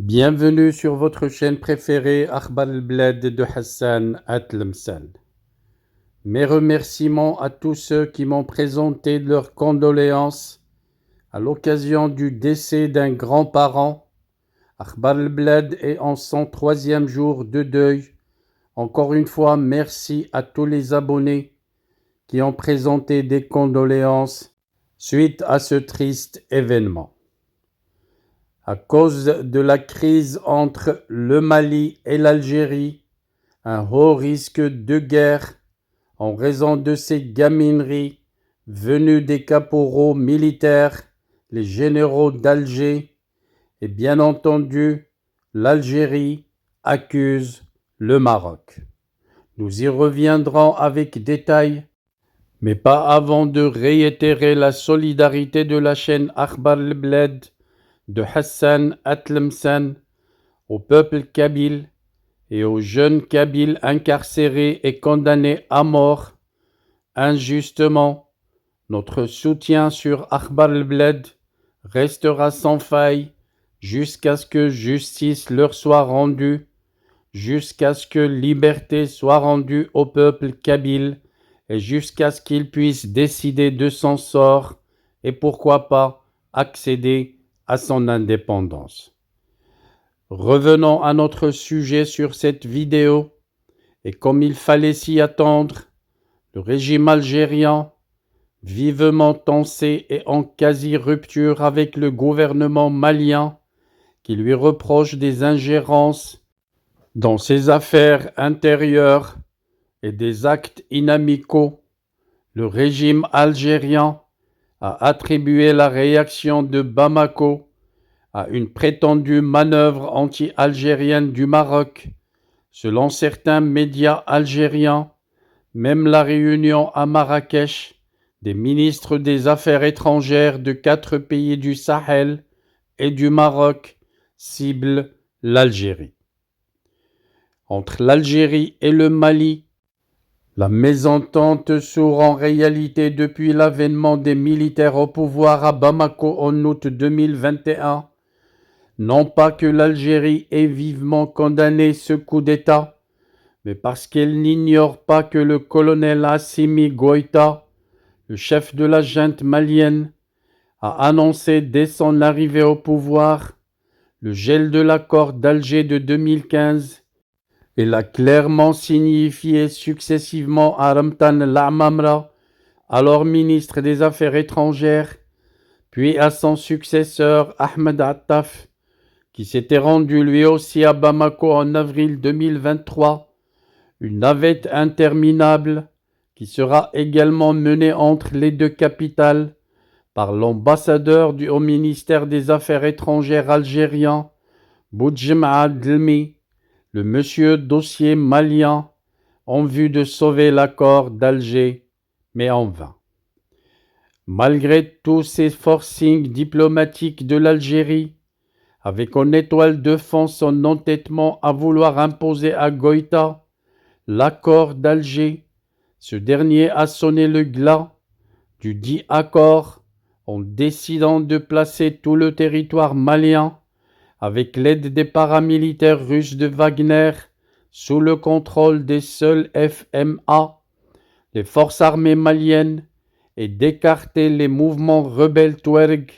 Bienvenue sur votre chaîne préférée Akhbar al-Bled de Hassan Atlemsan. Mes remerciements à tous ceux qui m'ont présenté leurs condoléances à l'occasion du décès d'un grand-parent. Akhbar al-Bled est en son 3e jour de deuil. Encore une fois, merci à tous les abonnés qui ont présenté des condoléances suite à ce triste événement. À cause de la crise entre le Mali et l'Algérie, un haut risque de guerre en raison de ces gamineries venues des caporaux militaires, les généraux d'Alger, et bien entendu, l'Algérie accuse le Maroc. Nous y reviendrons avec détail, mais pas avant de réitérer la solidarité de la chaîne Akhbar al-Bled de Hassan Atlemsan au peuple kabyle et aux jeunes kabyles incarcérés et condamnés à mort injustement. Notre soutien sur Akhbar al-Bled restera sans faille jusqu'à ce que justice leur soit rendue, jusqu'à ce que liberté soit rendue au peuple kabyle et jusqu'à ce qu'il puisse décider de son sort et pourquoi pas accéder à son indépendance. Revenons à notre sujet sur cette vidéo, et comme il fallait s'y attendre, le régime algérien, vivement tensé et en quasi-rupture avec le gouvernement malien, qui lui reproche des ingérences dans ses affaires intérieures et des actes inamicaux, le régime algérien a attribué la réaction de Bamako à une prétendue manœuvre anti-algérienne du Maroc. Selon certains médias algériens, même la réunion à Marrakech des ministres des Affaires étrangères de 4 pays du Sahel et du Maroc cible l'Algérie. Entre l'Algérie et le Mali, la mésentente sourd en réalité depuis l'avènement des militaires au pouvoir à Bamako en août 2021. Non pas que l'Algérie ait vivement condamné ce coup d'État, mais parce qu'elle n'ignore pas que le colonel Assimi Goïta, le chef de la junte malienne, a annoncé dès son arrivée au pouvoir le gel de l'accord d'Alger de 2015 et l'a clairement signifié successivement à Ramtan Lamamra, alors ministre des Affaires étrangères, puis à son successeur Ahmed Attaf, qui s'était rendu lui aussi à Bamako en avril 2023, une navette interminable qui sera également menée entre les deux capitales par l'ambassadeur au ministère des Affaires étrangères algérien, Boudjema Delmi, le monsieur dossier malien, en vue de sauver l'accord d'Alger, mais en vain. Malgré tous ces forcings diplomatiques de l'Algérie, avec en étoile de fond son entêtement à vouloir imposer à Goïta l'accord d'Alger, ce dernier a sonné le glas du dit accord en décidant de placer tout le territoire malien, avec l'aide des paramilitaires russes de Wagner, sous le contrôle des seuls FMA, les forces armées maliennes, et d'écarter les mouvements rebelles Touareg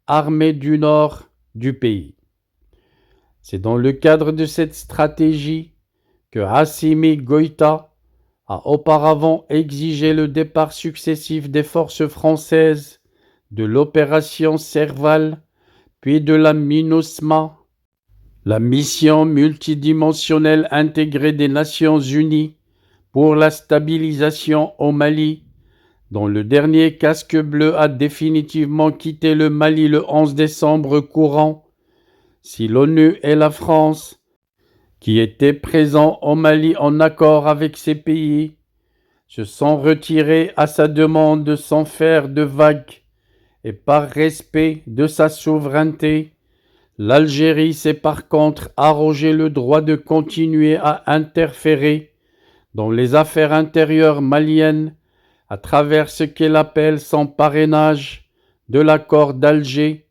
armés du nord du pays. C'est dans le cadre de cette stratégie que Assimi Goïta a auparavant exigé le départ successif des forces françaises de l'opération Serval, puis de la MINUSMA, la mission multidimensionnelle intégrée des Nations Unies pour la stabilisation au Mali, dont le dernier casque bleu a définitivement quitté le Mali le 11 décembre courant. Si l'ONU et la France, qui étaient présents au Mali en accord avec ces pays, se sont retirés à sa demande sans faire de vagues et par respect de sa souveraineté, l'Algérie s'est par contre arrogé le droit de continuer à interférer dans les affaires intérieures maliennes à travers ce qu'elle appelle son parrainage de l'accord d'Alger,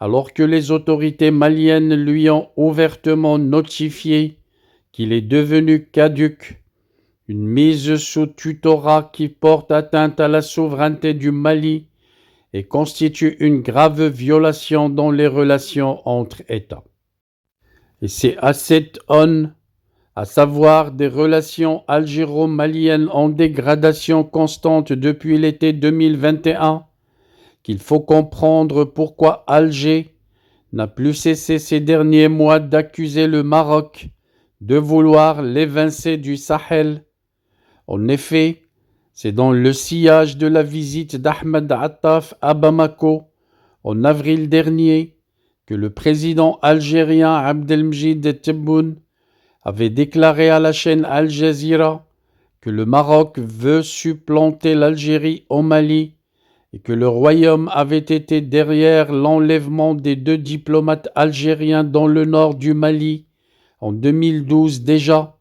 alors que les autorités maliennes lui ont ouvertement notifié qu'il est devenu caduc, une mise sous tutorat qui porte atteinte à la souveraineté du Mali et constitue une grave violation dans les relations entre États. Et c'est à cette aune, à savoir des relations algéro-maliennes en dégradation constante depuis l'été 2021, qu'il faut comprendre pourquoi Alger n'a plus cessé ces derniers mois d'accuser le Maroc de vouloir l'évincer du Sahel. En effet, c'est dans le sillage de la visite d'Ahmed Attaf à Bamako en avril dernier que le président algérien Abdelmjid Tebboune avait déclaré à la chaîne Al Jazeera que le Maroc veut supplanter l'Algérie au Mali et que le Royaume avait été derrière l'enlèvement des 2 diplomates algériens dans le nord du Mali en 2012 déjà.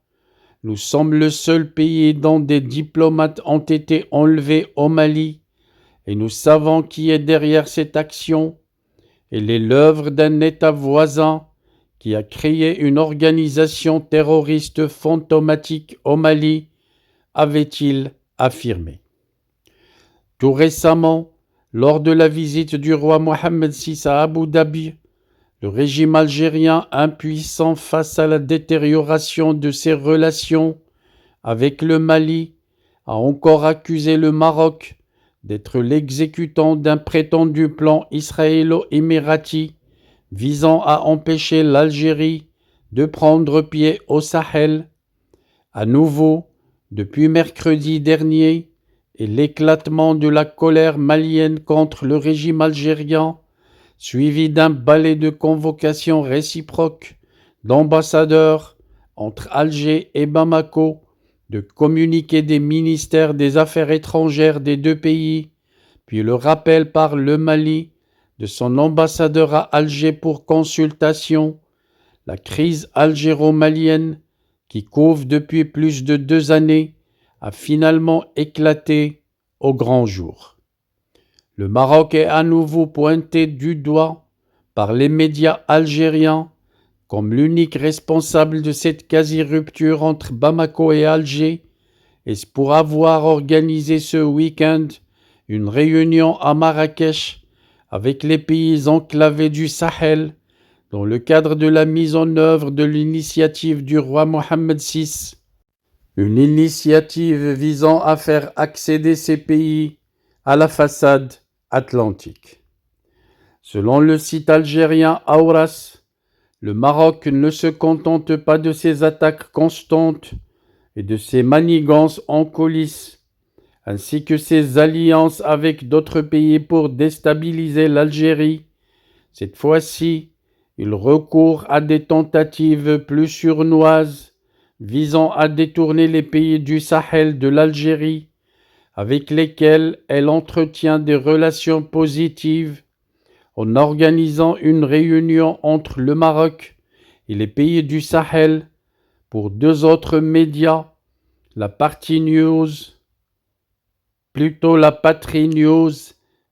Nous sommes le seul pays dont des diplomates ont été enlevés au Mali et nous savons qui est derrière cette action. Elle est l'œuvre d'un État voisin qui a créé une organisation terroriste fantomatique au Mali, avait-il affirmé. Tout récemment, lors de la visite du roi Mohammed VI à Abu Dhabi, le régime algérien, impuissant face à la détérioration de ses relations avec le Mali, a encore accusé le Maroc d'être l'exécutant d'un prétendu plan israélo-émirati visant à empêcher l'Algérie de prendre pied au Sahel. À nouveau, depuis mercredi dernier, et l'éclatement de la colère malienne contre le régime algérien, suivi d'un balai de convocations réciproques d'ambassadeurs entre Alger et Bamako, de communiqués des ministères des Affaires étrangères des 2 pays, puis le rappel par le Mali de son ambassadeur à Alger pour consultation, la crise algéro-malienne, qui couve depuis plus de 2 années, a finalement éclaté au grand jour. Le Maroc est à nouveau pointé du doigt par les médias algériens comme l'unique responsable de cette quasi-rupture entre Bamako et Alger, et pour avoir organisé ce week-end une réunion à Marrakech avec les pays enclavés du Sahel dans le cadre de la mise en œuvre de l'initiative du roi Mohammed VI, une initiative visant à faire accéder ces pays à la façade atlantique. Selon le site algérien Aouras, le Maroc ne se contente pas de ses attaques constantes et de ses manigances en coulisses, ainsi que ses alliances avec d'autres pays pour déstabiliser l'Algérie. Cette fois-ci, il recourt à des tentatives plus sournoises visant à détourner les pays du Sahel de l'Algérie, avec lesquels elle entretient des relations positives, en organisant une réunion entre le Maroc et les pays du Sahel pour 2 autres médias, la Patrie News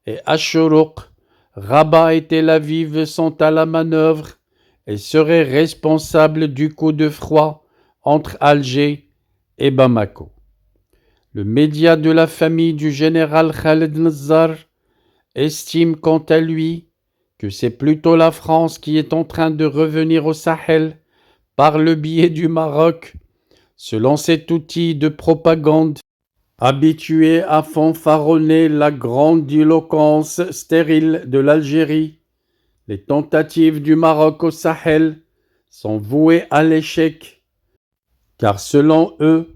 et Ash-Shuruq. Rabat et Tel Aviv sont à la manœuvre et seraient responsables du coup de froid entre Alger et Bamako. Le média de la famille du général Khaled Nazzar estime quant à lui que c'est plutôt la France qui est en train de revenir au Sahel par le biais du Maroc, selon cet outil de propagande habitué à fanfaronner la grandiloquence stérile de l'Algérie. Les tentatives du Maroc au Sahel sont vouées à l'échec, car selon eux,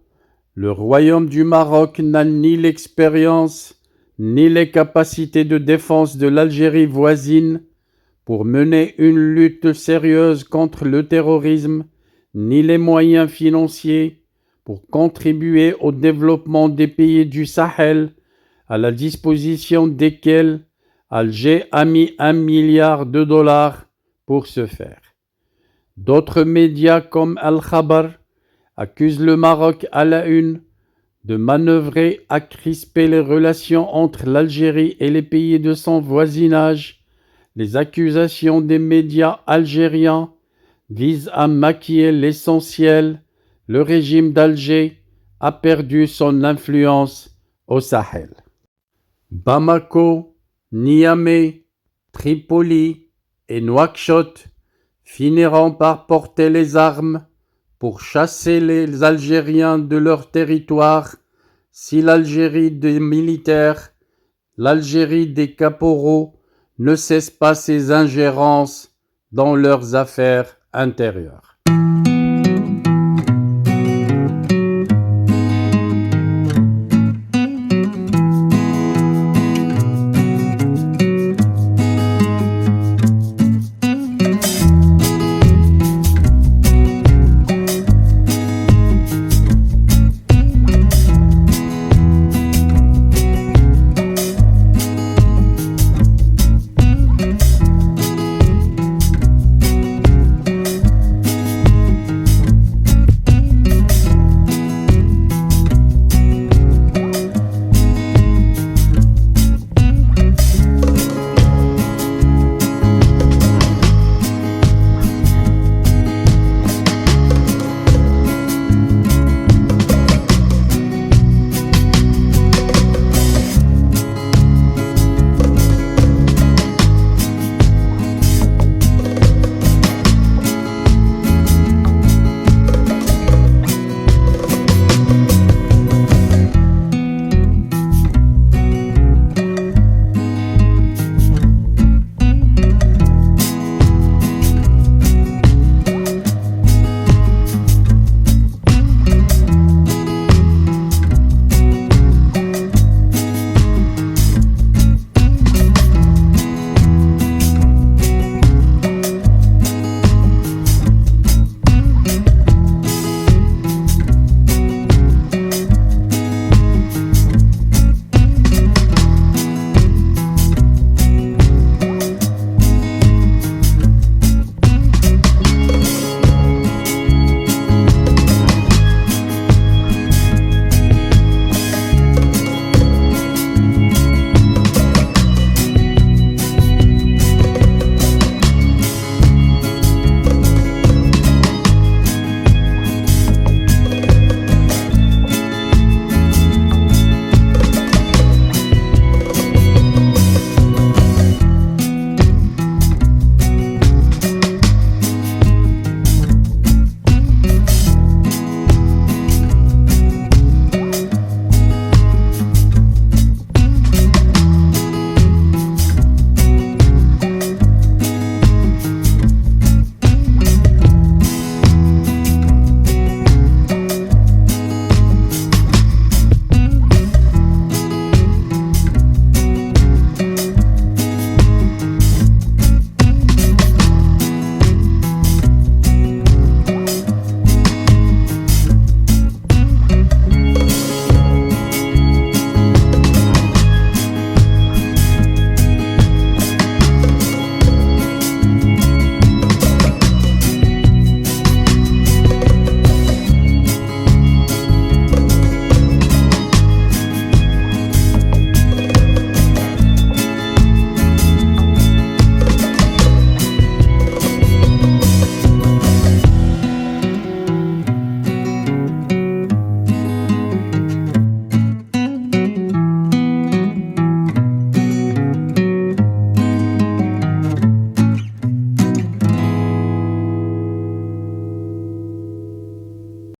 le royaume du Maroc n'a ni l'expérience ni les capacités de défense de l'Algérie voisine pour mener une lutte sérieuse contre le terrorisme, ni les moyens financiers pour contribuer au développement des pays du Sahel, à la disposition desquels Alger a mis $1 milliard pour ce faire. D'autres médias comme Al-Khabar accusent le Maroc à la une de manœuvrer à crisper les relations entre l'Algérie et les pays de son voisinage, Les accusations des médias algériens visent à maquiller l'essentiel. Le régime d'Alger a perdu son influence au Sahel. Bamako, Niamey, Tripoli et Nouakchott finiront par porter les armes pour chasser les Algériens de leur territoire si l'Algérie des militaires, l'Algérie des caporaux ne cesse pas ses ingérences dans leurs affaires intérieures.